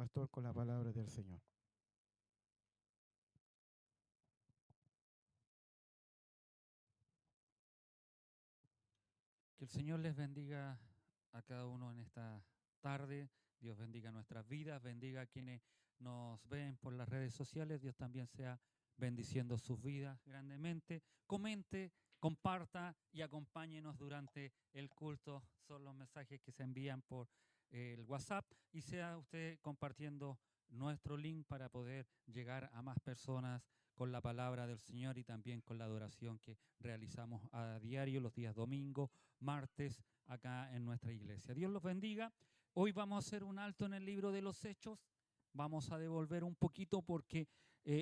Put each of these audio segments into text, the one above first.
pastor con la palabra del Señor. Que el Señor les bendiga a cada uno en esta tarde. Dios bendiga nuestras vidas, bendiga a quienes nos ven por las redes sociales. Dios también sea bendiciendo sus vidas grandemente. Comente, comparta y acompáñenos durante el culto. Son los mensajes que se envían por el WhatsApp y sea usted compartiendo nuestro link para poder llegar a más personas con la palabra del Señor y también con la adoración que realizamos a diario los días domingos, martes, acá en nuestra iglesia. Dios los bendiga. Hoy vamos a hacer un alto en el libro de los Hechos. Vamos a devolver un poquito porque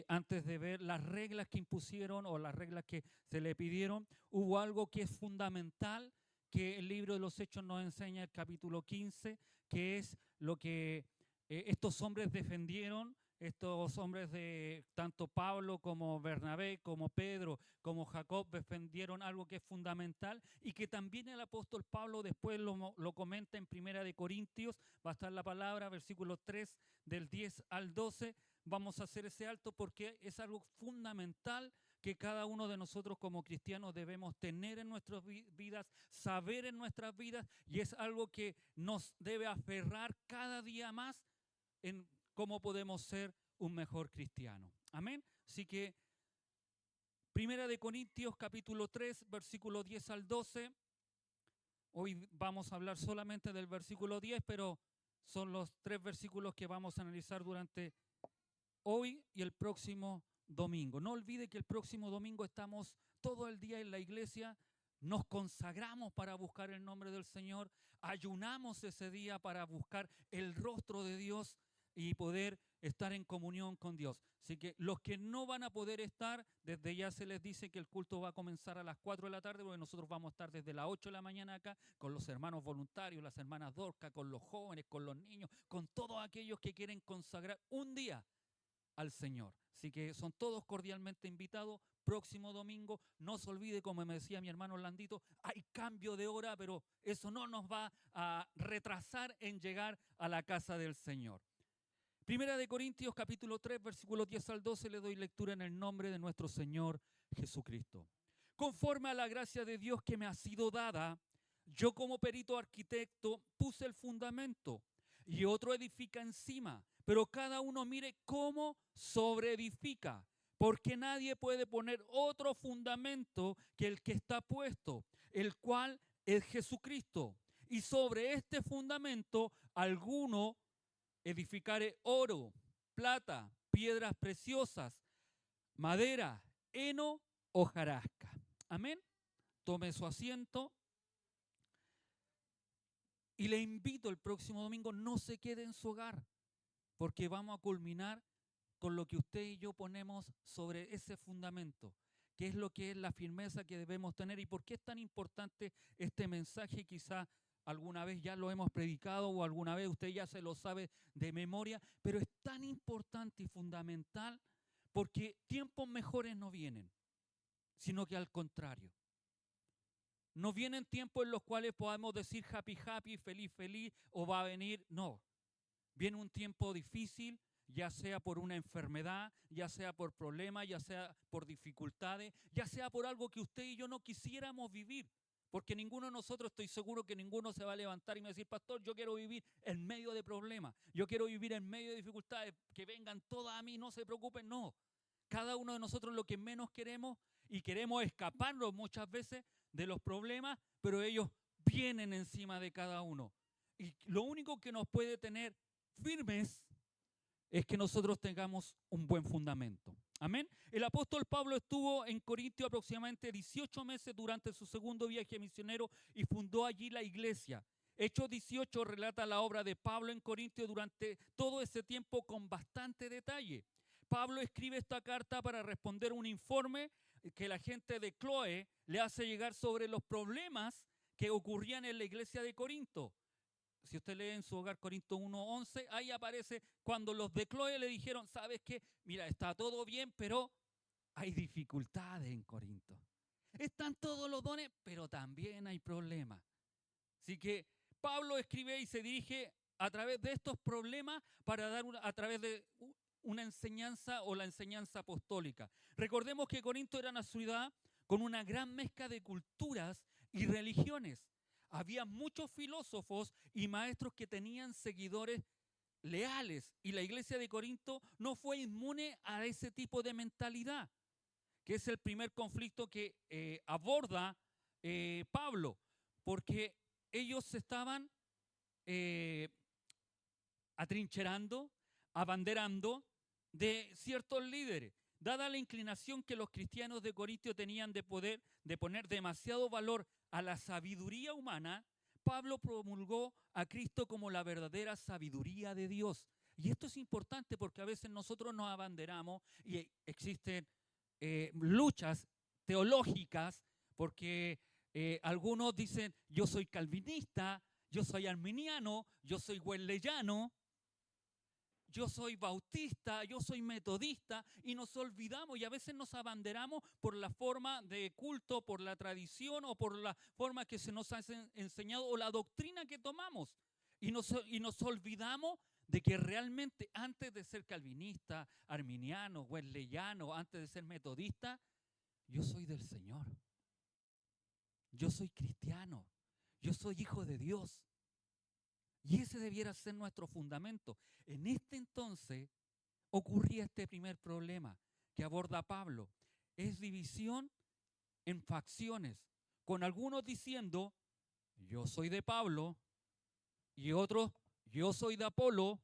antes de ver las reglas que impusieron o las reglas que se le pidieron, hubo algo que es fundamental que el libro de los Hechos nos enseña, el capítulo 15, que es lo que estos hombres defendieron. Estos hombres de tanto Pablo como Bernabé, como Pedro, como Jacob defendieron algo que es fundamental y que también el apóstol Pablo después lo comenta en Primera de Corintios, va a estar la palabra, versículo 3 del 10 al 12. Vamos a hacer ese alto porque es algo fundamental que cada uno de nosotros como cristianos debemos tener en nuestras vidas, saber en nuestras vidas, y es algo que nos debe aferrar cada día más en cómo podemos ser un mejor cristiano. Amén. Así que Primera de Corintios capítulo 3, versículo 10 al 12. Hoy vamos a hablar solamente del versículo 10, pero son los 3 versículos que vamos a analizar durante hoy y el próximo domingo. No olvide que el próximo domingo estamos todo el día en la iglesia, nos consagramos para buscar el nombre del Señor, ayunamos ese día para buscar el rostro de Dios y poder estar en comunión con Dios. Así que los que no van a poder estar, desde ya se les dice que el culto va a comenzar a las 4 de la tarde, porque nosotros vamos a estar desde las 8 de la mañana acá con los hermanos voluntarios, las hermanas Dorca, con los jóvenes, con los niños, con todos aquellos que quieren consagrar un día al Señor. Así que son todos cordialmente invitados. Próximo domingo, no se olvide, como me decía mi hermano Orlandito, hay cambio de hora, pero eso no nos va a retrasar en llegar a la casa del Señor. Primera de Corintios capítulo 3, versículos 10 al 12, le doy lectura en el nombre de nuestro Señor Jesucristo. Conforme a la gracia de Dios que me ha sido dada, yo como perito arquitecto puse el fundamento y otro edifica encima, pero cada uno mire cómo sobreedifica, porque nadie puede poner otro fundamento que el que está puesto, el cual es Jesucristo. Y sobre este fundamento alguno edificare oro, plata, piedras preciosas, madera, heno, hojarasca. Amén. Tome su asiento y le invito el próximo domingo, no se quede en su hogar, porque vamos a culminar con lo que usted y yo ponemos sobre ese fundamento, que es lo que es la firmeza que debemos tener y por qué es tan importante este mensaje. Quizá alguna vez ya lo hemos predicado o alguna vez usted ya se lo sabe de memoria, pero es tan importante y fundamental porque tiempos mejores no vienen, sino que al contrario. No vienen tiempos en los cuales podamos decir happy, happy, feliz, feliz, o va a venir, no. Viene un tiempo difícil, ya sea por una enfermedad, ya sea por problemas, ya sea por dificultades, ya sea por algo que usted y yo no quisiéramos vivir. Porque ninguno de nosotros, estoy seguro que ninguno se va a levantar y me va a decir, pastor, yo quiero vivir en medio de problemas, yo quiero vivir en medio de dificultades, que vengan todas a mí, no se preocupen, no. Cada uno de nosotros lo que menos queremos y queremos escaparnos muchas veces de los problemas, pero ellos vienen encima de cada uno. Y lo único que nos puede tener firmes es que nosotros tengamos un buen fundamento. Amén. El apóstol Pablo estuvo en Corintio aproximadamente 18 meses durante su segundo viaje misionero y fundó allí la iglesia. Hechos 18 relata la obra de Pablo en Corintio durante todo ese tiempo con bastante detalle. Pablo escribe esta carta para responder un informe que la gente de Cloé le hace llegar sobre los problemas que ocurrían en la iglesia de Corinto. Si usted lee en su hogar Corinto 1:11, ahí aparece cuando los de Cloé le dijeron, ¿sabes qué? Mira, está todo bien, pero hay dificultades en Corinto. Están todos los dones, pero también hay problemas. Así que Pablo escribe y se dirige a través de estos problemas para dar a través de una enseñanza o la enseñanza apostólica. Recordemos que Corinto era una ciudad con una gran mezcla de culturas y religiones. Había muchos filósofos y maestros que tenían seguidores leales y la iglesia de Corinto no fue inmune a ese tipo de mentalidad, que es el primer conflicto que aborda Pablo, porque ellos se estaban eh, atrincherando, abanderando de ciertos líderes. Dada la inclinación que los cristianos de Corinto tenían de poner demasiado valor a la sabiduría humana, Pablo promulgó a Cristo como la verdadera sabiduría de Dios. Y esto es importante porque a veces nosotros nos abanderamos y existen luchas teológicas porque algunos dicen yo soy calvinista, yo soy arminiano, yo soy wesleyano, yo soy bautista, yo soy metodista, y nos olvidamos y a veces nos abanderamos por la forma de culto, por la tradición o por la forma que se nos ha enseñado o la doctrina que tomamos. Y nos olvidamos de que realmente antes de ser calvinista, arminiano, wesleyano, antes de ser metodista, yo soy del Señor. Yo soy cristiano. Yo soy hijo de Dios. Y ese debiera ser nuestro fundamento. En este entonces ocurría este primer problema que aborda Pablo. Es división en facciones, con algunos diciendo, yo soy de Pablo, y otros, yo soy de Apolo,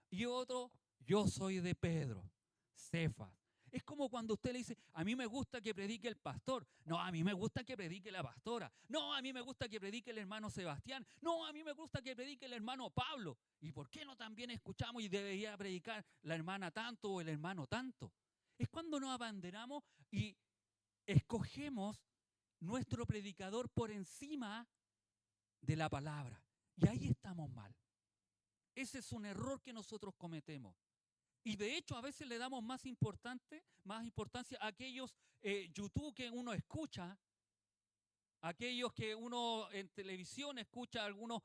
y otros, yo soy de Pedro, Cefas. Es como cuando usted le dice, a mí me gusta que predique el pastor. No, a mí me gusta que predique la pastora. No, a mí me gusta que predique el hermano Sebastián. No, a mí me gusta que predique el hermano Pablo. ¿Y por qué no también escuchamos y debería predicar la hermana tanto o el hermano tanto? Es cuando nos abanderamos y escogemos nuestro predicador por encima de la palabra. Y ahí estamos mal. Ese es un error que nosotros cometemos. Y de hecho a veces le damos más importancia a aquellos YouTube que uno escucha, aquellos que uno en televisión escucha, algunos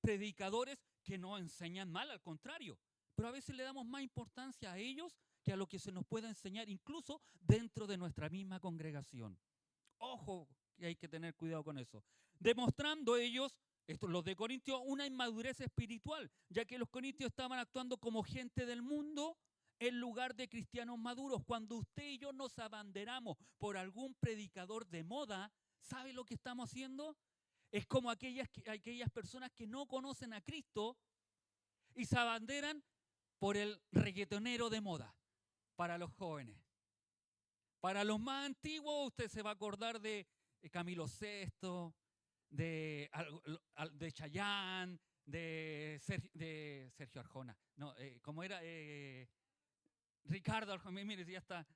predicadores que no enseñan mal, al contrario. Pero a veces le damos más importancia a ellos que a lo que se nos pueda enseñar, incluso dentro de nuestra misma congregación. Ojo, que hay que tener cuidado con eso. Demostrando ellos, los de Corintios, una inmadurez espiritual, ya que los corintios estaban actuando como gente del mundo en lugar de cristianos maduros. Cuando usted y yo nos abanderamos por algún predicador de moda, ¿sabe lo que estamos haciendo? Es como aquellas personas que no conocen a Cristo y se abanderan por el reggaetonero de moda para los jóvenes. Para los más antiguos, usted se va a acordar de Camilo Sesto, de Chayanne, de Sergio Arjona. No, ¿cómo era? Ricardo Arjona, mire, ya está.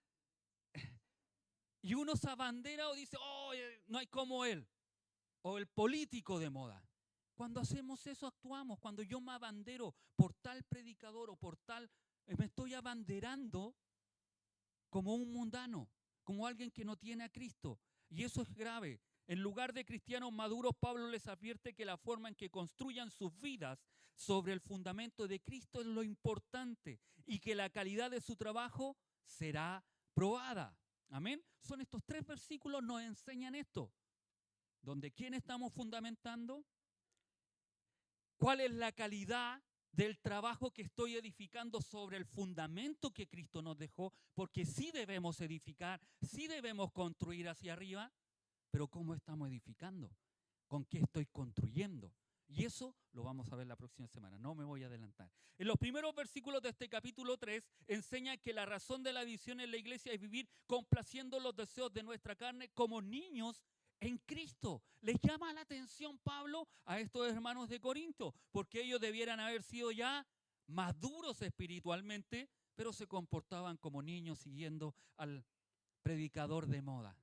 Y uno se abandera o dice, oh, no hay como él. O el político de moda. Cuando hacemos eso actuamos. Cuando yo me abandero por tal predicador o por tal, me estoy abanderando como un mundano, como alguien que no tiene a Cristo. Y eso es grave. En lugar de cristianos maduros, Pablo les advierte que la forma en que construyan sus vidas sobre el fundamento de Cristo es lo importante y que la calidad de su trabajo será probada. Amén. Son estos 3 versículos nos enseñan esto. Donde ¿quién estamos fundamentando? ¿Cuál es la calidad del trabajo que estoy edificando sobre el fundamento que Cristo nos dejó? Porque sí debemos edificar, sí debemos construir hacia arriba, pero ¿cómo estamos edificando? ¿Con qué estoy construyendo? Y eso lo vamos a ver la próxima semana, no me voy a adelantar. En los primeros versículos de este capítulo 3 enseña que la razón de la división en la iglesia es vivir complaciendo los deseos de nuestra carne como niños en Cristo. Les llama la atención Pablo a estos hermanos de Corinto, porque ellos debieran haber sido ya maduros espiritualmente, pero se comportaban como niños siguiendo al predicador de moda,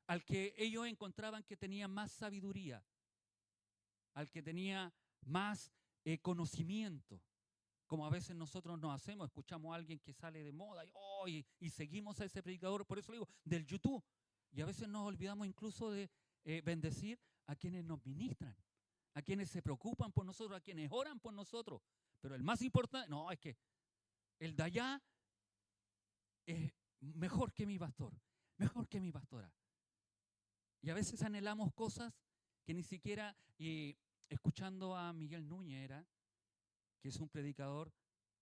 al que ellos encontraban que tenía más sabiduría, al que tenía más conocimiento. Como a veces nosotros nos hacemos, escuchamos a alguien que sale de moda y seguimos a ese predicador, por eso le digo, del YouTube. Y a veces nos olvidamos incluso de bendecir a quienes nos ministran, a quienes se preocupan por nosotros, a quienes oran por nosotros. Pero el más importante, no, es que el de allá es mejor que mi pastor, mejor que mi pastora. Y a veces anhelamos cosas que ni siquiera, y escuchando a Miguel Núñez, que es un predicador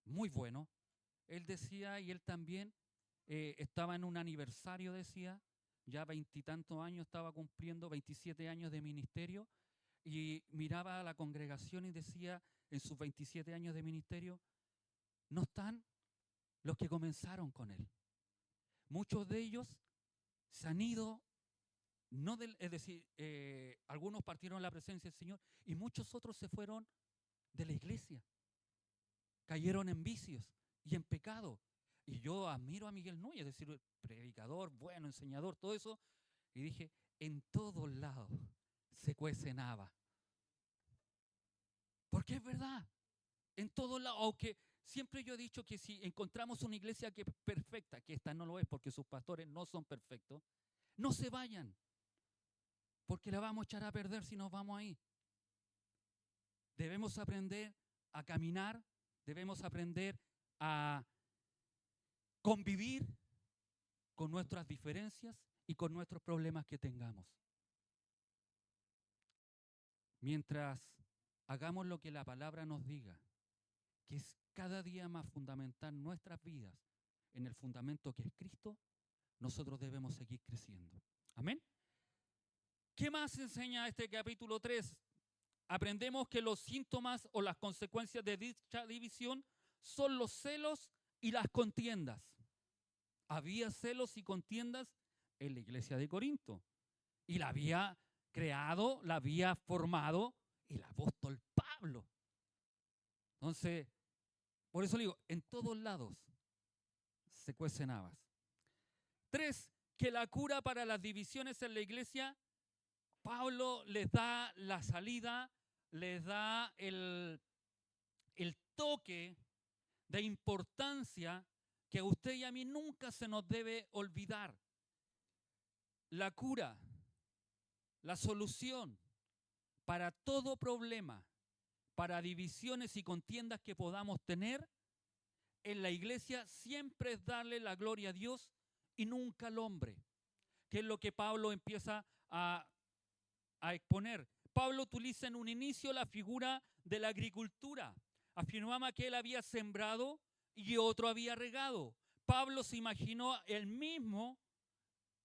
muy bueno, él decía, y él también estaba en un aniversario, decía, ya 20 y tantos años estaba cumpliendo, 27 años de ministerio, y miraba a la congregación y decía, en sus 27 años de ministerio, no están los que comenzaron con él. Muchos de ellos se han ido, es decir, algunos partieron a la presencia del Señor y muchos otros se fueron de la iglesia. Cayeron en vicios y en pecado. Y yo admiro a Miguel Núñez, es decir, predicador, bueno, enseñador, todo eso. Y dije, en todos lados se cuecen habas. Porque es verdad, en todos lados, aunque siempre yo he dicho que si encontramos una iglesia que es perfecta, que esta no lo es porque sus pastores no son perfectos, no se vayan, porque la vamos a echar a perder si nos vamos ahí. Debemos aprender a caminar, debemos aprender a convivir con nuestras diferencias y con nuestros problemas que tengamos. Mientras hagamos lo que la palabra nos diga, que es cada día más fundamental nuestras vidas en el fundamento que es Cristo, nosotros debemos seguir creciendo. Amén. ¿Qué más enseña este capítulo 3? Aprendemos que los síntomas o las consecuencias de dicha división son los celos y las contiendas. Había celos y contiendas en la iglesia de Corinto y la había creado, la había formado el apóstol Pablo. Entonces, por eso le digo, en todos lados se cuecen habas. 3, que la cura para las divisiones en la iglesia, Pablo les da la salida, les da el toque de importancia que a usted y a mí nunca se nos debe olvidar. La cura, la solución para todo problema, para divisiones y contiendas que podamos tener en la iglesia, siempre es darle la gloria a Dios y nunca al hombre, que es lo que Pablo empieza a exponer. Pablo utiliza en un inicio la figura de la agricultura. Afirmaba que él había sembrado y otro había regado. Pablo se imaginó él mismo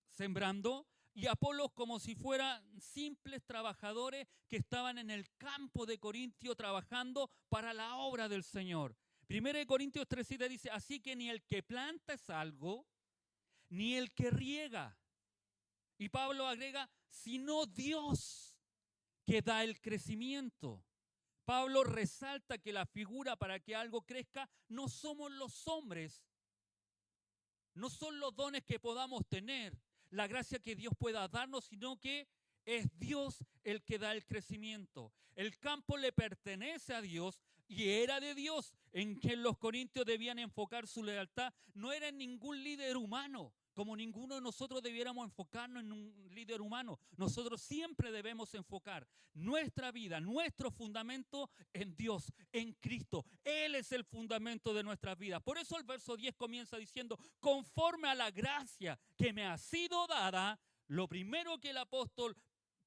sembrando y Apolos como si fueran simples trabajadores que estaban en el campo de Corintio trabajando para la obra del Señor. 1 Corintios 3:7 dice, así que ni el que planta es algo, ni el que riega. Y Pablo agrega, sino Dios que da el crecimiento. Pablo resalta que la figura para que algo crezca no somos los hombres, no son los dones que podamos tener, la gracia que Dios pueda darnos, sino que es Dios el que da el crecimiento. El campo le pertenece a Dios y era de Dios, en que los corintios debían enfocar su lealtad. No era en ningún líder humano, como ninguno de nosotros debiéramos enfocarnos en un líder humano. Nosotros siempre debemos enfocar nuestra vida, nuestro fundamento en Dios, en Cristo. Él es el fundamento de nuestras vidas. Por eso el verso 10 comienza diciendo, conforme a la gracia que me ha sido dada, lo primero que el apóstol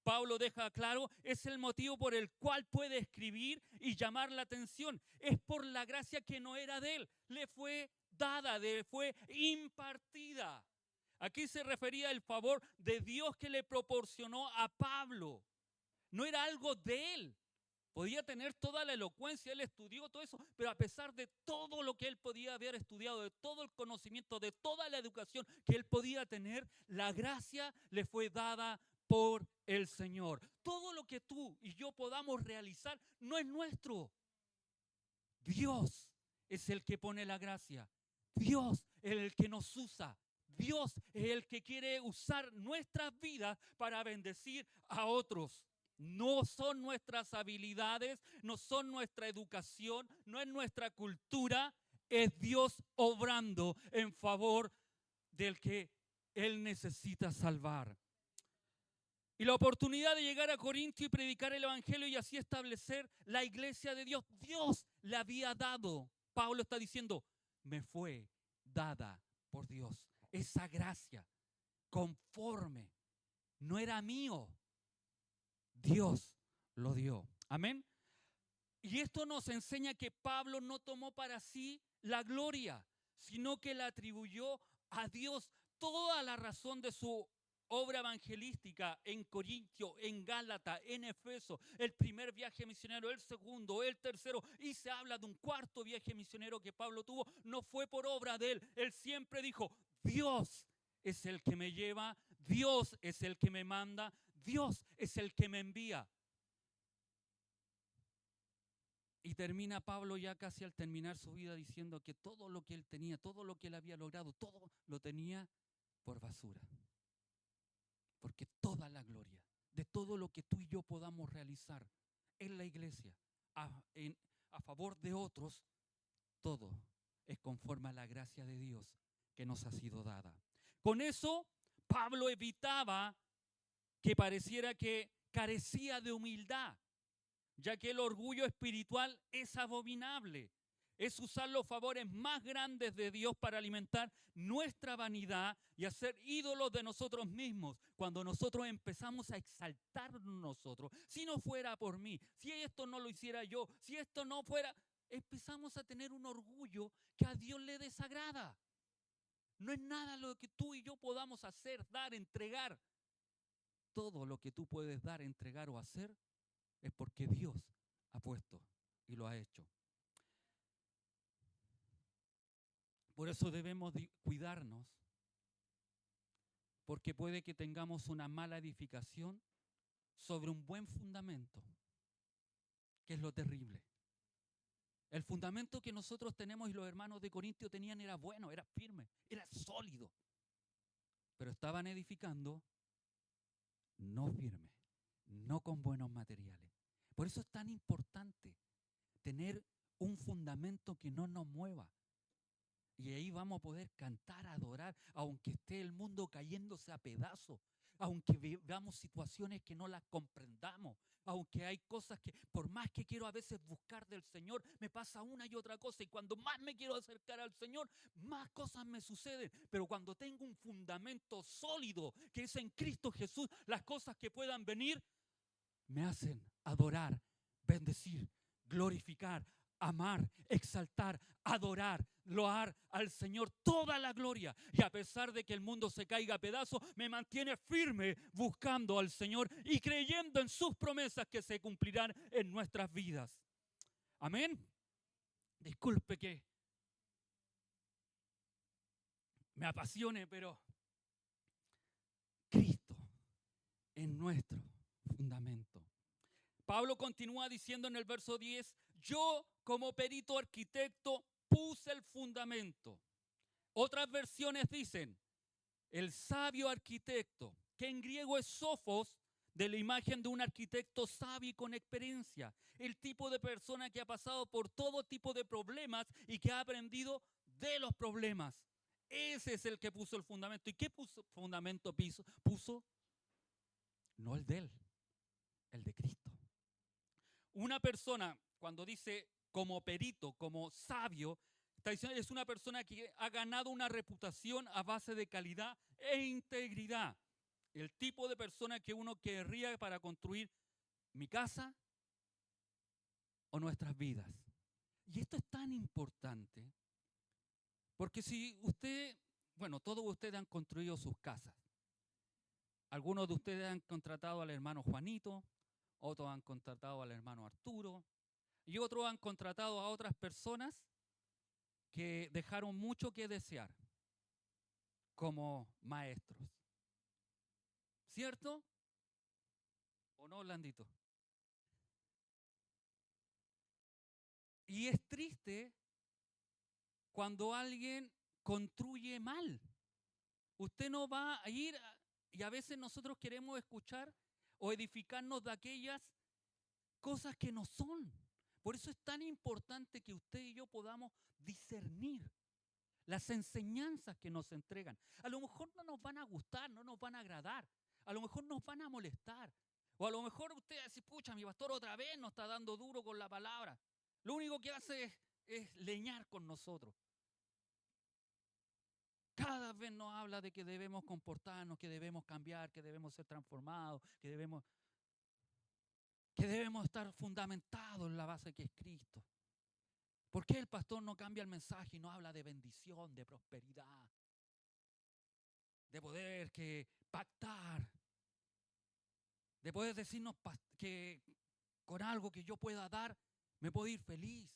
Pablo deja claro es el motivo por el cual puede escribir y llamar la atención. Es por la gracia que no era de él, le fue dada, le fue impartida. Aquí se refería al favor de Dios que le proporcionó a Pablo. No era algo de él. Podía tener toda la elocuencia, él estudió todo eso, pero a pesar de todo lo que él podía haber estudiado, de todo el conocimiento, de toda la educación que él podía tener, la gracia le fue dada por el Señor. Todo lo que tú y yo podamos realizar no es nuestro. Dios es el que pone la gracia. Dios es el que nos usa. Dios es el que quiere usar nuestras vidas para bendecir a otros. No son nuestras habilidades, no son nuestra educación, no es nuestra cultura, es Dios obrando en favor del que Él necesita salvar. y la oportunidad de llegar a Corintio y predicar el Evangelio y así establecer la iglesia de Dios. Dios le había dado. Pablo está diciendo, me fue dada por Dios esa gracia conforme. No era mío. Dios lo dio. Amén. Y esto nos enseña que Pablo no tomó para sí la gloria, sino que la atribuyó a Dios. Toda la razón de su obra evangelística en Corintio, en Gálata, en Efeso, el primer viaje misionero, el segundo, el tercero, y se habla de un cuarto viaje misionero que Pablo tuvo, no fue por obra de él. Él siempre dijo, Dios es el que me lleva, Dios es el que me manda, Dios es el que me envía. Y termina Pablo ya casi al terminar su vida diciendo que todo lo que él tenía, todo lo que él había logrado, todo lo tenía por basura. Porque toda la gloria de todo lo que tú y yo podamos realizar en la iglesia, a favor de otros, todo es conforme a la gracia de Dios que nos ha sido dada. Con eso, Pablo evitaba que pareciera que carecía de humildad, ya que el orgullo espiritual es abominable. Es usar los favores más grandes de Dios para alimentar nuestra vanidad y hacer ídolos de nosotros mismos. Cuando nosotros empezamos a exaltarnos nosotros, si no fuera por mí, si esto no lo hiciera yo, si esto no fuera, empezamos a tener un orgullo que a Dios le desagrada. No es nada lo que tú y yo podamos hacer, dar, entregar. Todo lo que tú puedes dar, entregar o hacer es porque Dios ha puesto y lo ha hecho. Por eso debemos cuidarnos, porque puede que tengamos una mala edificación sobre un buen fundamento, que es lo terrible. El fundamento que nosotros tenemos y los hermanos de Corintio tenían era bueno, era firme, era sólido, pero estaban edificando no firme, no con buenos materiales. Por eso es tan importante tener un fundamento que no nos mueva. Y ahí vamos a poder cantar, adorar, aunque esté el mundo cayéndose a pedazos, aunque veamos situaciones que no las comprendamos, aunque hay cosas que por más que quiero a veces buscar del Señor, me pasa una y otra cosa. Y cuando más me quiero acercar al Señor, más cosas me suceden. Pero cuando tengo un fundamento sólido, que es en Cristo Jesús, las cosas que puedan venir, me hacen adorar, bendecir, glorificar, amar, exaltar, adorar, loar al Señor toda la gloria. Y a pesar de que el mundo se caiga a pedazos, me mantiene firme buscando al Señor y creyendo en sus promesas que se cumplirán en nuestras vidas. Amén. Disculpe que me apasione, pero Cristo es nuestro fundamento. Pablo continúa diciendo en el verso 10, yo como perito arquitecto puse el fundamento. Otras versiones dicen, el sabio arquitecto, que en griego es sofos, de la imagen de un arquitecto sabio y con experiencia. El tipo de persona que ha pasado por todo tipo de problemas y que ha aprendido de los problemas. Ese es el que puso el fundamento. ¿Y qué fundamento puso? No el de él, el de Cristo. Una persona, cuando dice como perito, como sabio, está diciendo, es una persona que ha ganado una reputación a base de calidad e integridad. El tipo de persona que uno querría para construir mi casa o nuestras vidas. Y esto es tan importante, porque si usted, bueno, todos ustedes han construido sus casas. Algunos de ustedes han contratado al hermano Juanito, otros han contratado al hermano Arturo, y otros han contratado a otras personas que dejaron mucho que desear como maestros. ¿Cierto? ¿O no, Orlandito? Y es triste cuando alguien construye mal. Usted no va a ir, y a veces nosotros queremos escuchar o edificarnos de aquellas cosas que no son. Por eso es tan importante que usted y yo podamos discernir las enseñanzas que nos entregan. A lo mejor no nos van a gustar, no nos van a agradar. a lo mejor nos van a molestar. O a lo mejor usted va a decir, pucha, mi pastor otra vez nos está dando duro con la palabra. Lo único que hace es leñar con nosotros. Cada vez nos habla de que debemos comportarnos, que debemos cambiar, que debemos ser transformados, que debemos estar fundamentados en la base que es Cristo. ¿Por qué el pastor no cambia el mensaje y no habla de bendición, de prosperidad, de poder pactar, de poder decirnos que con algo que yo pueda dar me puedo ir feliz?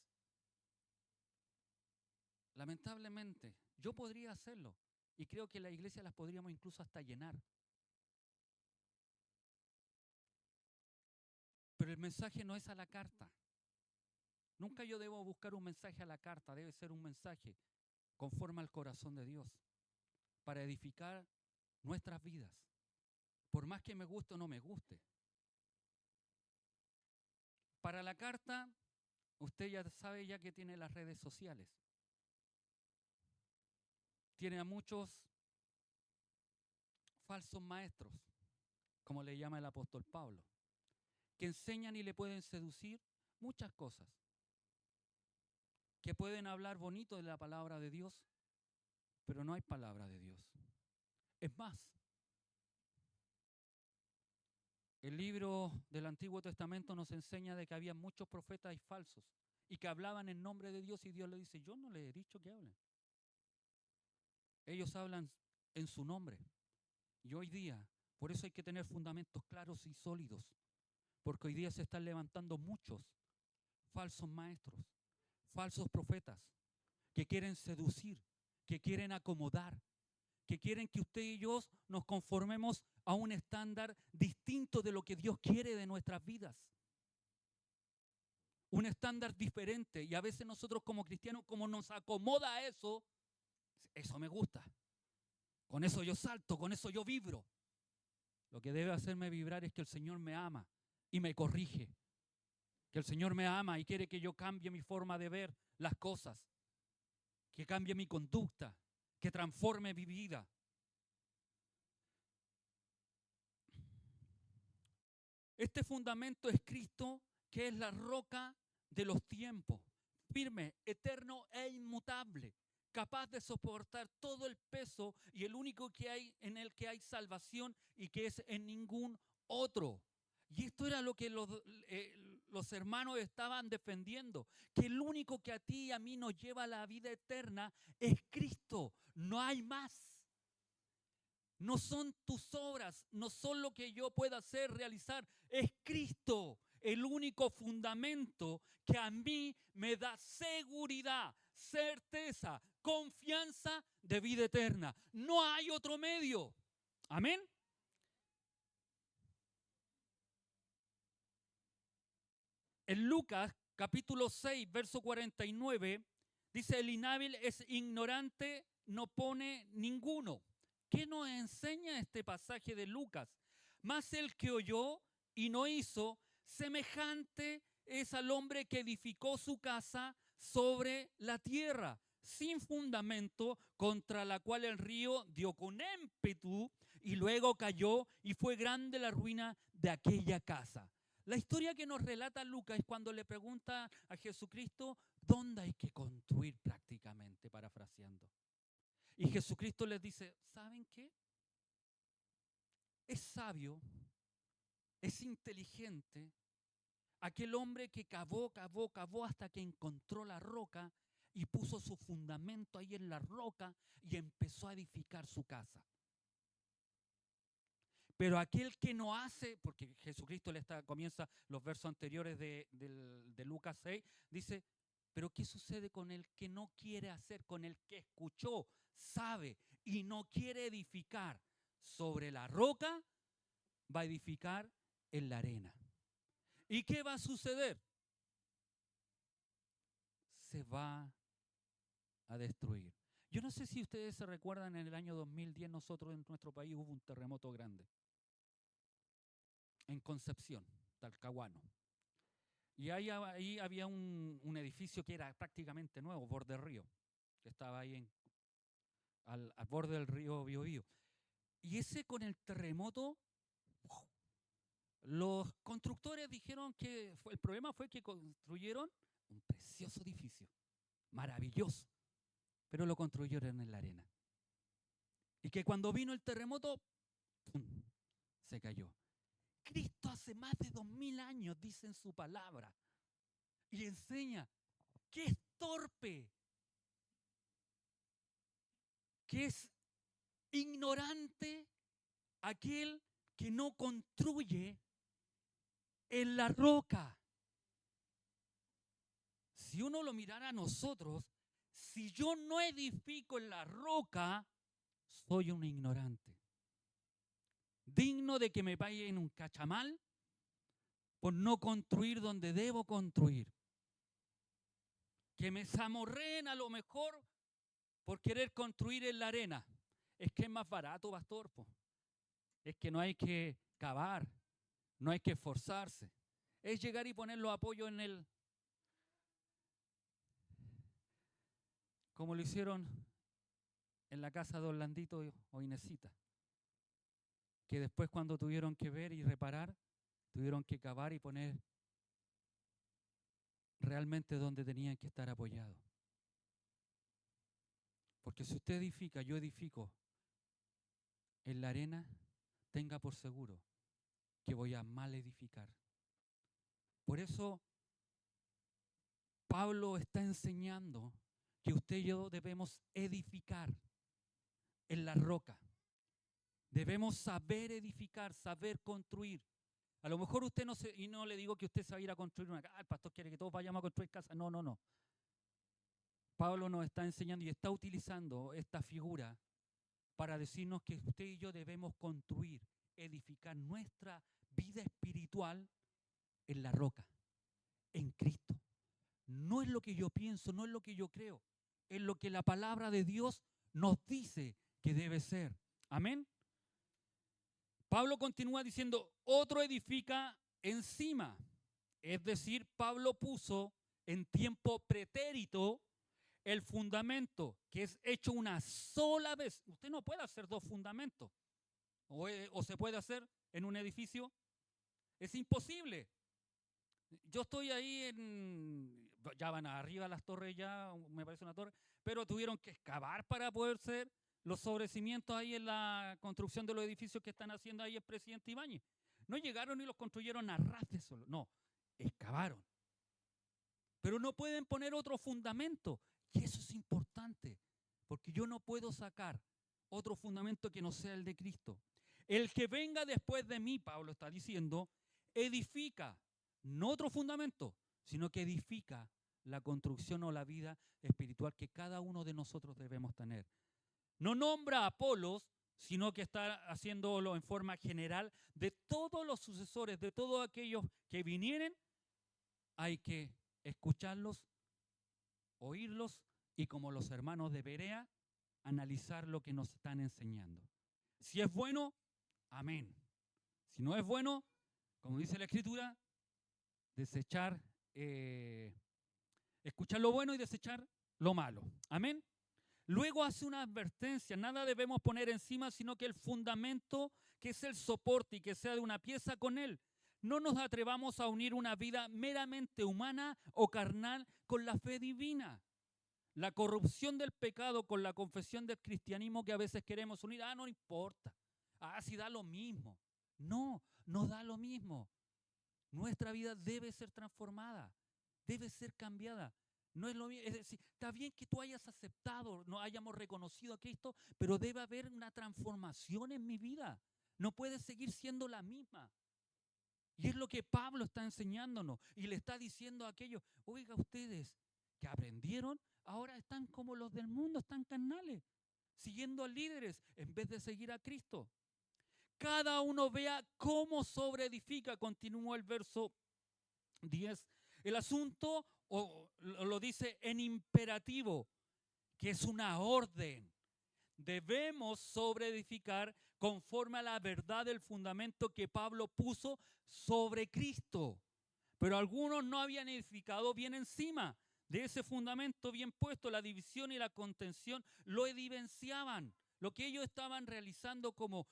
Lamentablemente, yo podría hacerlo y creo que la iglesia las podríamos incluso hasta llenar. Pero el mensaje no es a la carta. Nunca yo debo buscar un mensaje a la carta, debe ser un mensaje conforme al corazón de Dios para edificar nuestras vidas, por más que me guste o no me guste. Para la carta, usted ya sabe ya que tiene las redes sociales. Tiene a muchos falsos maestros, como le llama el apóstol Pablo, que enseñan y le pueden seducir muchas cosas, que pueden hablar bonito de la palabra de Dios, pero no hay palabra de Dios. Es más, el libro del Antiguo Testamento nos enseña de que había muchos profetas y falsos y que hablaban en nombre de Dios, y Dios le dice, yo no les he dicho que hablen. Ellos hablan en su nombre. Y hoy día, por eso hay que tener fundamentos claros y sólidos, porque hoy día se están levantando muchos falsos maestros, falsos profetas, que quieren seducir, que quieren acomodar, que quieren que usted y yo nos conformemos a un estándar distinto de lo que Dios quiere de nuestras vidas. Un estándar diferente, y a veces nosotros como cristianos, como nos acomoda eso me gusta. Con eso yo salto, con eso yo vibro. Lo que debe hacerme vibrar es que el Señor me ama y me corrige. Que el Señor me ama y quiere que yo cambie mi forma de ver las cosas, que cambie mi conducta, que transforme mi vida. Este fundamento es Cristo, que es la roca de los tiempos, firme, eterno e inmutable, capaz de soportar todo el peso y el único que hay en el que hay salvación y que es en ningún otro. Y esto era lo que los hermanos estaban defendiendo, que el único que a ti y a mí nos lleva a la vida eterna es Cristo, no hay más. No son tus obras, no son lo que yo pueda hacer, realizar. Es Cristo el único fundamento que a mí me da seguridad, certeza, confianza de vida eterna. No hay otro medio. Amén. En Lucas capítulo 6, verso 49, dice, el inhábil es ignorante, no pone ninguno. ¿Qué nos enseña este pasaje de Lucas? Mas el que oyó y no hizo, semejante es al hombre que edificó su casa sobre la tierra, sin fundamento, contra la cual el río dio con ímpetu y luego cayó, y fue grande la ruina de aquella casa. La historia que nos relata Lucas es cuando le pregunta a Jesucristo dónde hay que construir, prácticamente, parafraseando. Y Jesucristo les dice, ¿saben qué? Es sabio, es inteligente aquel hombre que cavó hasta que encontró la roca y puso su fundamento ahí en la roca y empezó a edificar su casa. Pero aquel que no hace, porque Jesucristo comienza los versos anteriores de Lucas 6, dice, pero ¿qué sucede con el que no quiere hacer, con el que escuchó, sabe y no quiere edificar sobre la roca? Va a edificar en la arena. ¿Y qué va a suceder? Se va a destruir. Yo no sé si ustedes se recuerdan, en el año 2010 nosotros en nuestro país hubo un terremoto grande. En Concepción, Talcahuano. Y ahí había un edificio que era prácticamente nuevo, borde del río, que estaba ahí al borde del río Biobío. Y ese con el terremoto Los constructores dijeron que el problema fue que construyeron un precioso edificio, maravilloso, pero lo construyeron en la arena. Y que cuando vino el terremoto, ¡pum!, se cayó. Cristo hace más de 2000 años dice en su palabra y enseña que es torpe, que es ignorante aquel que no construye en la roca. Si uno lo mirara a nosotros, si yo no edifico en la roca, soy un ignorante. Digno de que me vaya en un cachamal por no construir donde debo construir. Que me zamorreen a lo mejor por querer construir en la arena. Es que es más barato, pastor. Es que no hay que cavar, no hay que esforzarse. Es llegar y poner los apoyos en el... Como lo hicieron en la casa de Orlandito o Inesita. Que después cuando tuvieron que ver y reparar, tuvieron que cavar y poner realmente donde tenían que estar apoyados. Porque si usted edifica, yo edifico en la arena, tenga por seguro que voy a mal edificar. Por eso Pablo está enseñando que usted y yo debemos edificar en la roca. Debemos saber edificar, saber construir. A lo mejor usted no se, y no le digo que usted se va a ir a construir una casa. El pastor quiere que todos vayamos a construir casa. No, no, no. Pablo nos está enseñando y está utilizando esta figura para decirnos que usted y yo debemos construir, edificar nuestra vida espiritual en la roca, en Cristo. No es lo que yo pienso, no es lo que yo creo, es lo que la palabra de Dios nos dice que debe ser. Amén. Pablo continúa diciendo, otro edifica encima. Es decir, Pablo puso en tiempo pretérito el fundamento, que es hecho una sola vez. Usted no puede hacer dos fundamentos. O se puede hacer en un edificio. Es imposible. Yo estoy ahí ya van arriba las torres ya, me parece una torre, pero tuvieron que excavar para poder ser los sobrecimientos ahí en la construcción de los edificios que están haciendo ahí el presidente Ibáñez. No llegaron y los construyeron a ras de solo, no, excavaron. Pero no pueden poner otro fundamento, y eso es importante, porque yo no puedo sacar otro fundamento que no sea el de Cristo. El que venga después de mí, Pablo está diciendo, edifica, no otro fundamento, sino que edifica la construcción o la vida espiritual que cada uno de nosotros debemos tener. No nombra a Apolos, sino que está haciéndolo en forma general de todos los sucesores, de todos aquellos que vinieren. Hay que escucharlos, oírlos y, como los hermanos de Berea, analizar lo que nos están enseñando. Si es bueno, amén. Si no es bueno, como dice la Escritura, desechar, escuchar lo bueno y desechar lo malo. Amén. Luego hace una advertencia, nada debemos poner encima, sino que el fundamento, que es el soporte y que sea de una pieza con él. No nos atrevamos a unir una vida meramente humana o carnal con la fe divina. La corrupción del pecado con la confesión del cristianismo que a veces queremos unir, no importa, sí da lo mismo. No, no da lo mismo. Nuestra vida debe ser transformada, debe ser cambiada. No es lo mismo, es decir, está bien que tú hayas aceptado, no hayamos reconocido a Cristo, pero debe haber una transformación en mi vida. No puede seguir siendo la misma. Y es lo que Pablo está enseñándonos y le está diciendo a aquellos, oiga, ustedes que aprendieron, ahora están como los del mundo, están carnales, siguiendo a líderes en vez de seguir a Cristo. Cada uno vea cómo sobreedifica, continuó el verso 10. El asunto lo dice en imperativo, que es una orden. Debemos sobreedificar conforme a la verdad del fundamento que Pablo puso sobre Cristo. Pero algunos no habían edificado bien encima de ese fundamento bien puesto. La división y la contención lo evidenciaban. Lo que ellos estaban realizando como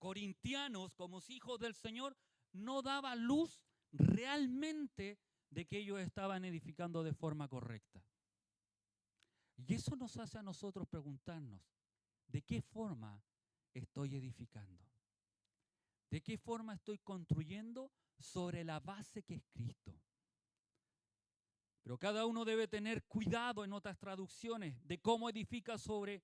corintianos, como hijos del Señor, no daba luz realmente de que ellos estaban edificando de forma correcta. Y eso nos hace a nosotros preguntarnos, ¿de qué forma estoy edificando? ¿De qué forma estoy construyendo sobre la base que es Cristo? Pero cada uno debe tener cuidado en otras traducciones de cómo edifica sobre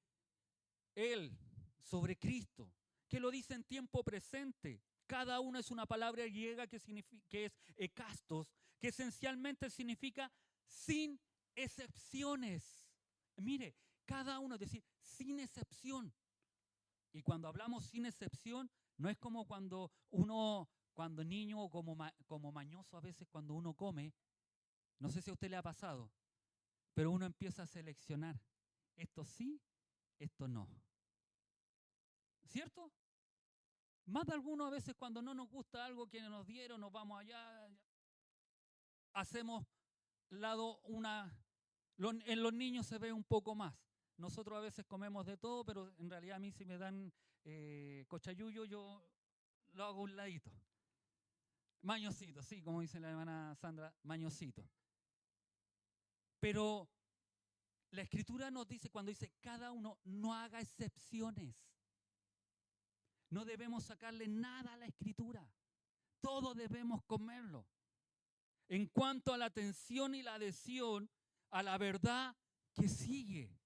Él, sobre Cristo, que lo dice en tiempo presente. Cada una es una palabra griega que es ekastos, que esencialmente significa sin excepciones. Mire, cada uno, es decir, sin excepción. Y cuando hablamos sin excepción, no es como cuando niño o como mañoso a veces cuando uno come, no sé si a usted le ha pasado, pero uno empieza a seleccionar, esto sí, esto no. ¿Cierto? Más de algunos a veces cuando no nos gusta algo que nos dieron, nos vamos allá, hacemos lado en los niños se ve un poco más. Nosotros a veces comemos de todo, pero en realidad a mí si me dan cochayuyo, yo lo hago a un ladito. Mañosito, sí, como dice la hermana Sandra, mañosito. Pero la Escritura nos dice, cuando dice cada uno, no haga excepciones. No debemos sacarle nada a la Escritura. Todo debemos comerlo. En cuanto a la atención y la adhesión a la verdad que sigue.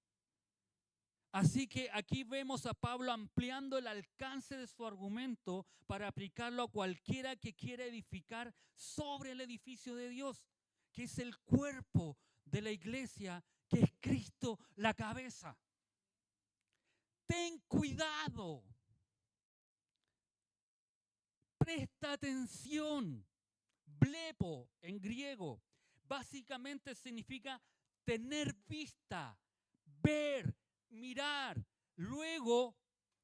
Así que aquí vemos a Pablo ampliando el alcance de su argumento para aplicarlo a cualquiera que quiera edificar sobre el edificio de Dios, que es el cuerpo de la iglesia, que es Cristo la cabeza. Ten cuidado. Presta atención. Blepo en griego básicamente significa tener vista, ver, mirar, luego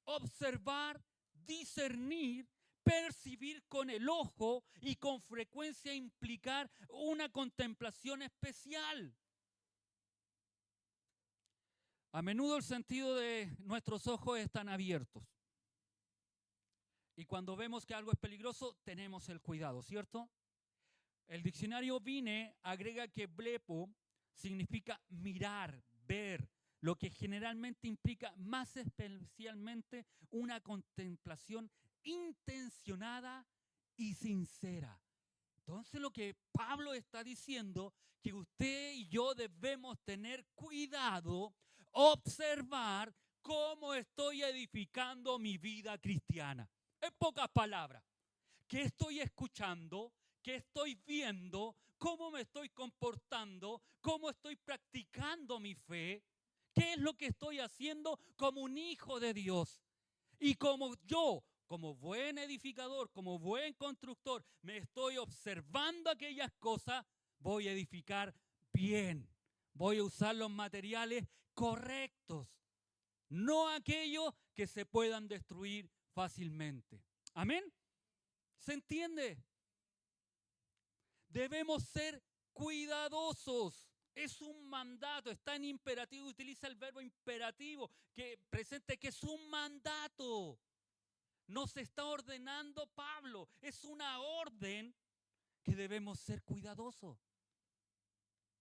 observar, discernir, percibir con el ojo y con frecuencia implicar una contemplación especial. A menudo el sentido de nuestros ojos están abiertos. Y cuando vemos que algo es peligroso, tenemos el cuidado, ¿cierto? El diccionario Vine agrega que blepo significa mirar, ver, lo que generalmente implica más especialmente una contemplación intencionada y sincera. Entonces lo que Pablo está diciendo, que usted y yo debemos tener cuidado, observar cómo estoy edificando mi vida cristiana. En pocas palabras, ¿qué estoy escuchando? ¿Qué estoy viendo? ¿Cómo me estoy comportando? ¿Cómo estoy practicando mi fe? ¿Qué es lo que estoy haciendo como un hijo de Dios? Y como yo, como buen edificador, como buen constructor, me estoy observando aquellas cosas, voy a edificar bien. Voy a usar los materiales correctos, no aquellos que se puedan destruir fácilmente. ¿Amén? ¿Se entiende? Debemos ser cuidadosos. Es un mandato, está en imperativo, utiliza el verbo imperativo que presente que es un mandato. Nos está ordenando Pablo, es una orden que debemos ser cuidadosos.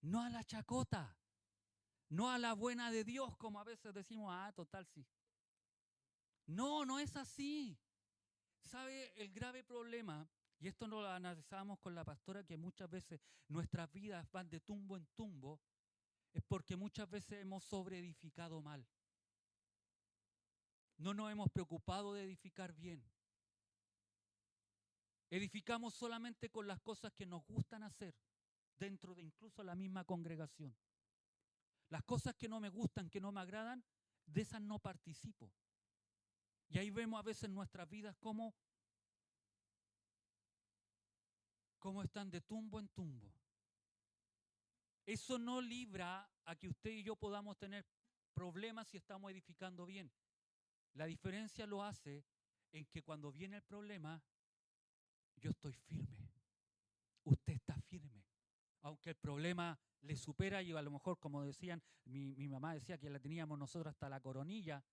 No a la chacota, no a la buena de Dios, como a veces decimos, total sí. No, no es así. ¿Sabe el grave problema? Y esto lo analizábamos con la pastora, que muchas veces nuestras vidas van de tumbo en tumbo, es porque muchas veces hemos sobreedificado mal. No nos hemos preocupado de edificar bien. Edificamos solamente con las cosas que nos gustan hacer, dentro de incluso la misma congregación. Las cosas que no me gustan, que no me agradan, de esas no participo. Y ahí vemos a veces nuestras vidas cómo están de tumbo en tumbo. Eso no libra a que usted y yo podamos tener problemas si estamos edificando bien. La diferencia lo hace en que cuando viene el problema, yo estoy firme. Usted está firme. Aunque el problema le supera y a lo mejor, como decían, mi mamá decía que la teníamos nosotros hasta la coronilla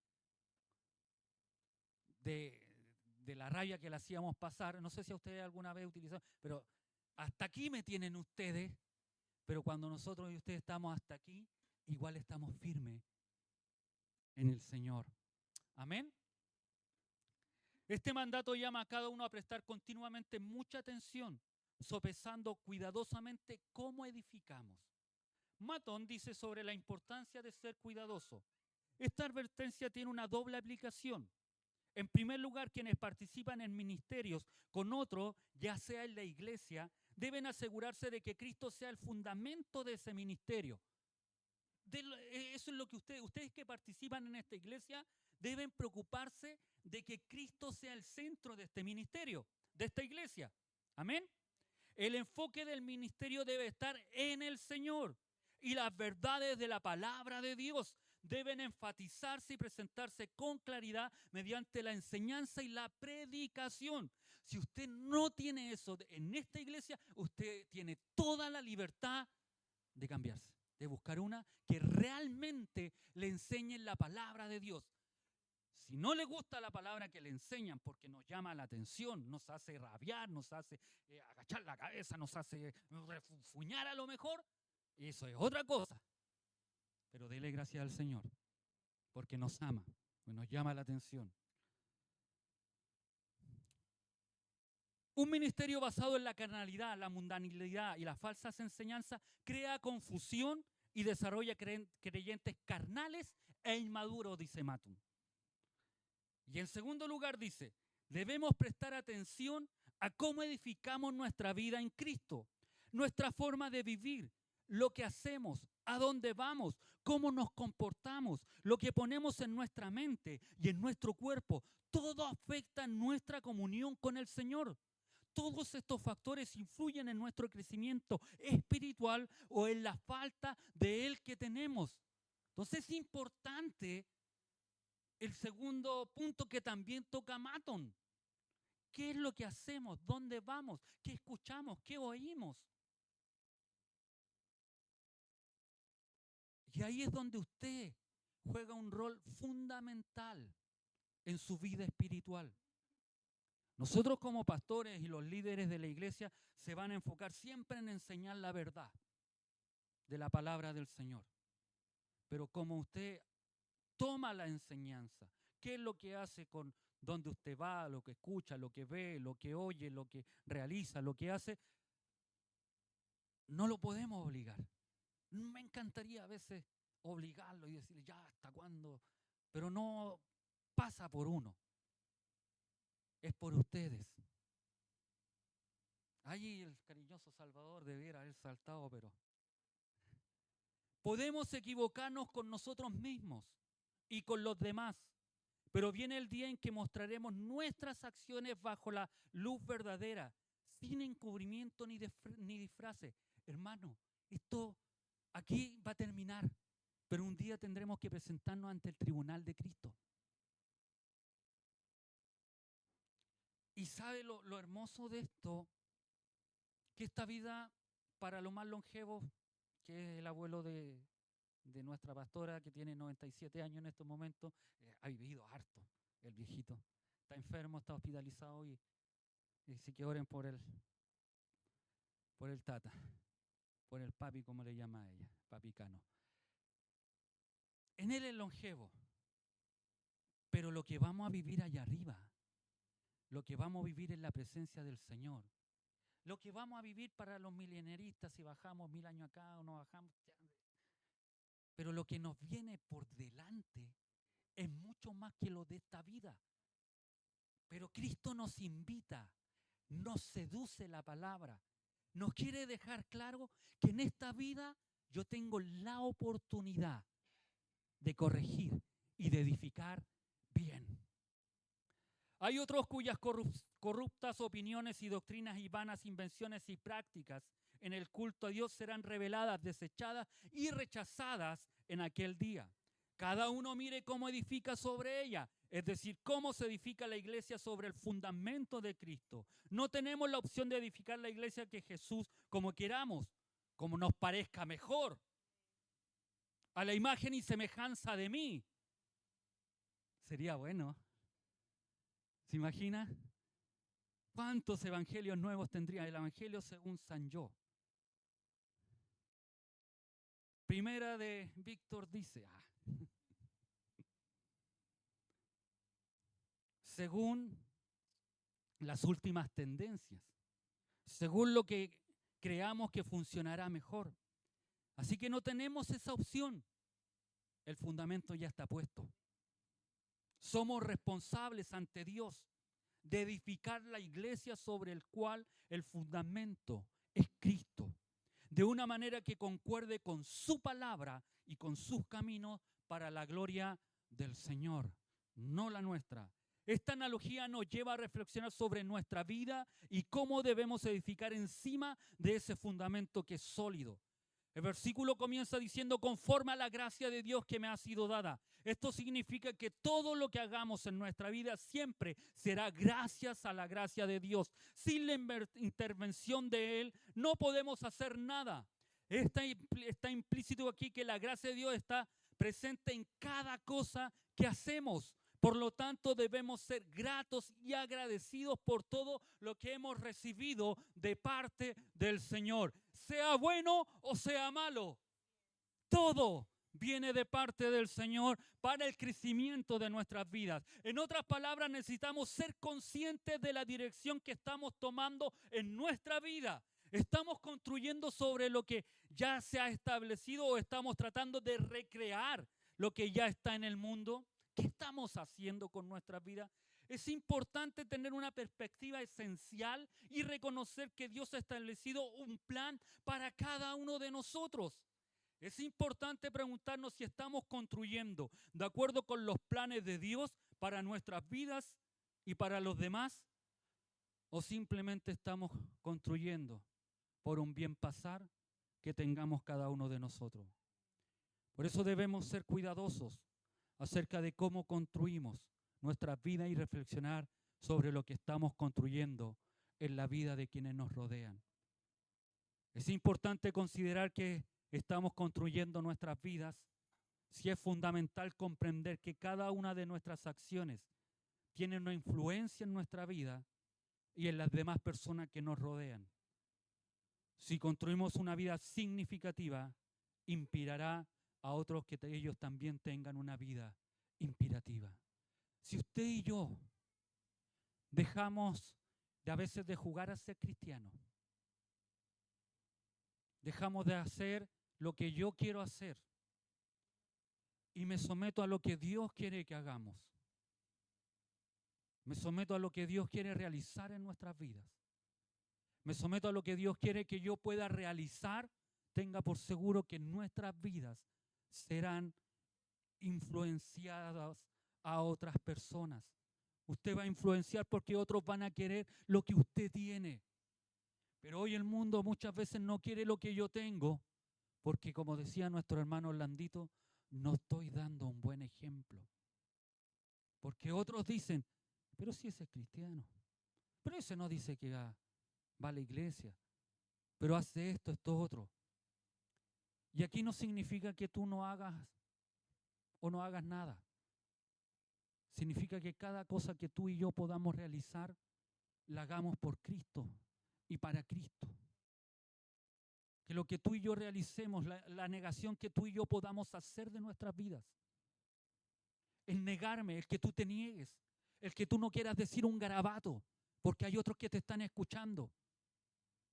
de la raya que le hacíamos pasar. No sé si a ustedes alguna vez utilizaron, pero hasta aquí me tienen ustedes, pero cuando nosotros y ustedes estamos hasta aquí, igual estamos firmes en el Señor. Amén. Este mandato llama a cada uno a prestar continuamente mucha atención, sopesando cuidadosamente cómo edificamos. Matón dice sobre la importancia de ser cuidadoso. Esta advertencia tiene una doble aplicación. En primer lugar, quienes participan en ministerios con otro, ya sea en la iglesia, deben asegurarse de que Cristo sea el fundamento de ese ministerio. Eso es lo que ustedes que participan en esta iglesia deben preocuparse de que Cristo sea el centro de este ministerio, de esta iglesia. Amén. El enfoque del ministerio debe estar en el Señor y las verdades de la palabra de Dios deben enfatizarse y presentarse con claridad mediante la enseñanza y la predicación. Si usted no tiene eso en esta iglesia, usted tiene toda la libertad de cambiarse, de buscar una que realmente le enseñe la palabra de Dios. Si no le gusta la palabra que le enseñan porque nos llama la atención, nos hace rabiar, nos hace agachar la cabeza, nos hace refunfuñar a lo mejor, eso es otra cosa. Pero dele gracias al Señor, porque nos ama, pues nos llama la atención. Un ministerio basado en la carnalidad, la mundanalidad y las falsas enseñanzas crea confusión y desarrolla creyentes carnales e inmaduros, dice Matón. Y en segundo lugar dice, debemos prestar atención a cómo edificamos nuestra vida en Cristo, nuestra forma de vivir, lo que hacemos, a dónde vamos, cómo nos comportamos, lo que ponemos en nuestra mente y en nuestro cuerpo. Todo afecta nuestra comunión con el Señor. Todos estos factores influyen en nuestro crecimiento espiritual o en la falta de él que tenemos. Entonces es importante el segundo punto que también toca Matón. ¿Qué es lo que hacemos? ¿Dónde vamos? ¿Qué escuchamos? ¿Qué oímos? Y ahí es donde usted juega un rol fundamental en su vida espiritual. Nosotros como pastores y los líderes de la iglesia se van a enfocar siempre en enseñar la verdad de la palabra del Señor. Pero como usted toma la enseñanza, ¿qué es lo que hace con donde usted va, lo que escucha, lo que ve, lo que oye, lo que realiza, lo que hace? No lo podemos obligar. Me encantaría a veces obligarlo y decirle, ya, ¿hasta cuándo? Pero no pasa por uno. Es por ustedes. Allí el cariñoso Salvador debiera haber saltado, pero podemos equivocarnos con nosotros mismos y con los demás, pero viene el día en que mostraremos nuestras acciones bajo la luz verdadera, sin encubrimiento ni disfraces. Hermano, esto aquí va a terminar, pero un día tendremos que presentarnos ante el tribunal de Cristo. Y sabe lo hermoso de esto, que esta vida, para lo más longevo, que es el abuelo de nuestra pastora, que tiene 97 años en estos momentos, ha vivido harto, el viejito. Está enfermo, está hospitalizado y sí que oren por el tata, por el papi, como le llama a ella, papi Cano. En él es longevo, pero lo que vamos a vivir allá arriba, lo que vamos a vivir en la presencia del Señor, lo que vamos a vivir para los milenaristas, si bajamos 1000 años acá o no bajamos, pero lo que nos viene por delante es mucho más que lo de esta vida. Pero Cristo nos invita, nos seduce la palabra, nos quiere dejar claro que en esta vida yo tengo la oportunidad de corregir y de edificar bien. Hay otros cuyas corruptas opiniones y doctrinas y vanas invenciones y prácticas en el culto a Dios serán reveladas, desechadas y rechazadas en aquel día. Cada uno mire cómo edifica sobre ella, es decir, cómo se edifica la iglesia sobre el fundamento de Cristo. No tenemos la opción de edificar la iglesia que Jesús como queramos, como nos parezca mejor, a la imagen y semejanza de mí. Sería bueno. ¿Se imagina? ¿Cuántos evangelios nuevos tendría el evangelio según San Yo? Primera de Víctor dice, según las últimas tendencias, según lo que creamos que funcionará mejor. Así que no tenemos esa opción. El fundamento ya está puesto. Somos responsables ante Dios de edificar la iglesia sobre el cual el fundamento es Cristo, de una manera que concuerde con su palabra y con sus caminos para la gloria del Señor, no la nuestra. Esta analogía nos lleva a reflexionar sobre nuestra vida y cómo debemos edificar encima de ese fundamento que es sólido. El versículo comienza diciendo, conforme a la gracia de Dios que me ha sido dada. Esto significa que todo lo que hagamos en nuestra vida siempre será gracias a la gracia de Dios. Sin la intervención de Él no podemos hacer nada. Está implícito aquí que la gracia de Dios está presente en cada cosa que hacemos. Por lo tanto, debemos ser gratos y agradecidos por todo lo que hemos recibido de parte del Señor. Sea bueno o sea malo, todo viene de parte del Señor para el crecimiento de nuestras vidas. En otras palabras, necesitamos ser conscientes de la dirección que estamos tomando en nuestra vida. ¿Estamos construyendo sobre lo que ya se ha establecido o estamos tratando de recrear lo que ya está en el mundo? ¿Qué estamos haciendo con nuestra vida? Es importante tener una perspectiva esencial y reconocer que Dios ha establecido un plan para cada uno de nosotros. Es importante preguntarnos si estamos construyendo de acuerdo con los planes de Dios para nuestras vidas y para los demás, o simplemente estamos construyendo por un bien pasar que tengamos cada uno de nosotros. Por eso debemos ser cuidadosos acerca de cómo construimos nuestra vida y reflexionar sobre lo que estamos construyendo en la vida de quienes nos rodean. Es importante considerar que estamos construyendo nuestras vidas, si es fundamental comprender que cada una de nuestras acciones tiene una influencia en nuestra vida y en las demás personas que nos rodean. Si construimos una vida significativa, inspirará a otros que ellos también tengan una vida inspirativa. Si usted y yo dejamos a veces de jugar a ser cristianos, dejamos de hacer lo que yo quiero hacer y me someto a lo que Dios quiere que hagamos, me someto a lo que Dios quiere realizar en nuestras vidas, me someto a lo que Dios quiere que yo pueda realizar, tenga por seguro que nuestras vidas serán influenciadas a otras personas. Usted va a influenciar porque otros van a querer lo que usted tiene. Pero hoy el mundo muchas veces no quiere lo que yo tengo, porque como decía nuestro hermano Orlandito, no estoy dando un buen ejemplo. Porque otros dicen, pero si ese es cristiano, pero ese no dice que va a la iglesia, pero hace esto otro. Y aquí no significa que tú no hagas o no hagas nada. Significa que cada cosa que tú y yo podamos realizar, la hagamos por Cristo y para Cristo. Que lo que tú y yo realicemos, la negación que tú y yo podamos hacer de nuestras vidas, el negarme, el que tú te niegues, el que tú no quieras decir un garabato, porque hay otros que te están escuchando.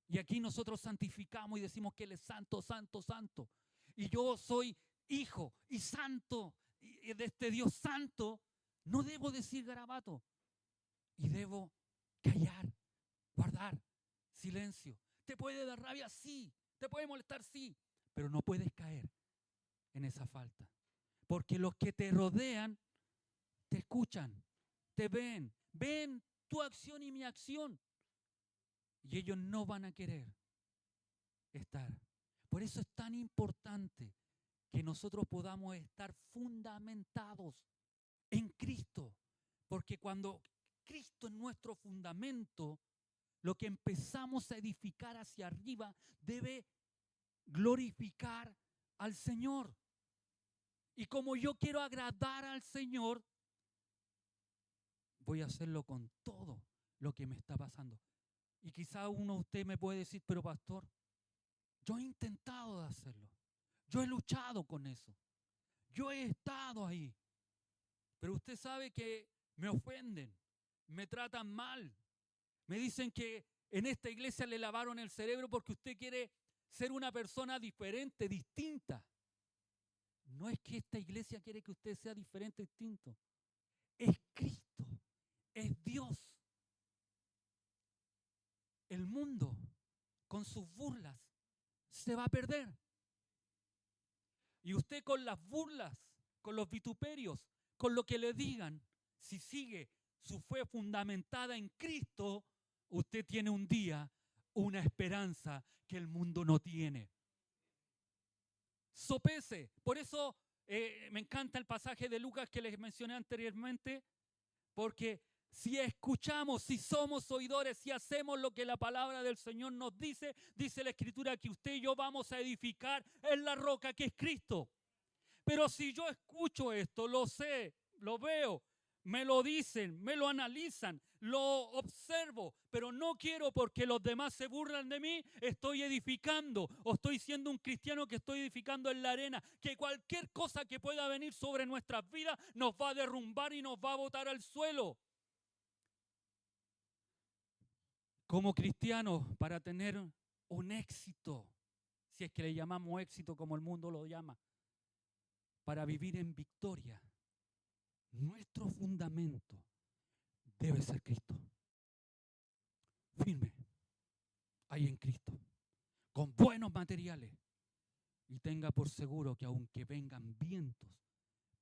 Y aquí nosotros santificamos y decimos que Él es santo, santo, santo. Y yo soy hijo y santo y de este Dios santo. No debo decir garabato y debo callar, guardar silencio. ¿Te puede dar rabia? Sí. ¿Te puede molestar? Sí. Pero no puedes caer en esa falta. Porque los que te rodean te escuchan, te ven tu acción y mi acción. Y ellos no van a querer estar. Por eso es tan importante que nosotros podamos estar fundamentados en Cristo. Porque cuando Cristo es nuestro fundamento, lo que empezamos a edificar hacia arriba debe glorificar al Señor. Y como yo quiero agradar al Señor, voy a hacerlo con todo lo que me está pasando. Y quizá uno de ustedes me puede decir, pero pastor, yo he intentado de hacerlo. Yo he luchado con eso. Yo he estado ahí. Pero usted sabe que me ofenden, me tratan mal. Me dicen que en esta iglesia le lavaron el cerebro porque usted quiere ser una persona diferente, distinta. No es que esta iglesia quiere que usted sea diferente, distinto. Es Cristo, es Dios. El mundo, con sus burlas, se va a perder. Y usted con las burlas, con los vituperios, con lo que le digan, si sigue su fe fundamentada en Cristo, usted tiene un día una esperanza que el mundo no tiene. Sopese. Por eso me encanta el pasaje de Lucas que les mencioné anteriormente, porque si escuchamos, si somos oidores, si hacemos lo que la palabra del Señor nos dice, dice la Escritura que usted y yo vamos a edificar en la roca que es Cristo. Pero si yo escucho esto, lo sé, lo veo, me lo dicen, me lo analizan, lo observo, pero no quiero porque los demás se burlan de mí, estoy edificando o estoy siendo un cristiano que estoy edificando en la arena, que cualquier cosa que pueda venir sobre nuestras vidas nos va a derrumbar y nos va a botar al suelo. Como cristianos, para tener un éxito, si es que le llamamos éxito como el mundo lo llama, para vivir en victoria, nuestro fundamento debe ser Cristo. Firme, ahí en Cristo, con buenos materiales. Y tenga por seguro que aunque vengan vientos,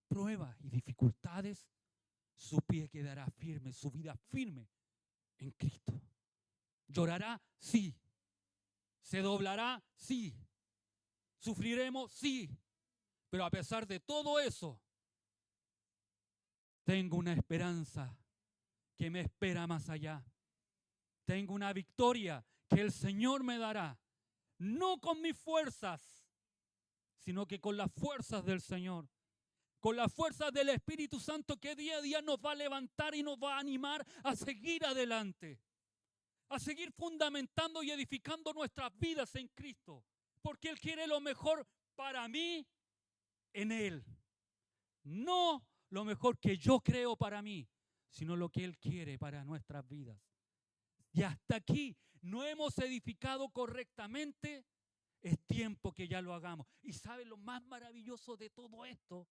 pruebas y dificultades, su pie quedará firme, su vida firme en Cristo. ¿Llorará? Sí. ¿Se doblará? Sí. ¿Sufriremos? Sí. Pero a pesar de todo eso, tengo una esperanza que me espera más allá. Tengo una victoria que el Señor me dará, no con mis fuerzas, sino que con las fuerzas del Señor, con las fuerzas del Espíritu Santo que día a día nos va a levantar y nos va a animar a seguir adelante, a seguir fundamentando y edificando nuestras vidas en Cristo, porque Él quiere lo mejor para mí en Él. No lo mejor que yo creo para mí, sino lo que Él quiere para nuestras vidas. Y hasta aquí no hemos edificado correctamente, es tiempo que ya lo hagamos. Y ¿sabe lo más maravilloso de todo esto?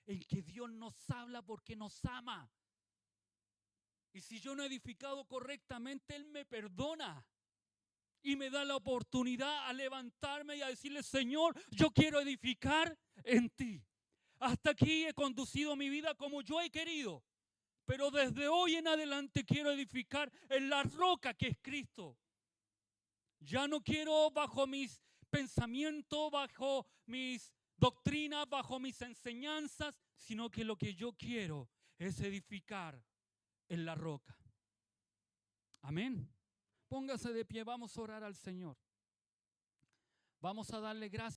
En que Dios nos habla porque nos ama. Y si yo no he edificado correctamente, Él me perdona. Y me da la oportunidad a levantarme y a decirle, Señor, yo quiero edificar en ti. Hasta aquí he conducido mi vida como yo he querido. Pero desde hoy en adelante quiero edificar en la roca que es Cristo. Ya no quiero bajo mis pensamientos, bajo mis doctrinas, bajo mis enseñanzas, sino que lo que yo quiero es edificar en la roca. Amén. Póngase de pie, vamos a orar al Señor. Vamos a darle gracias.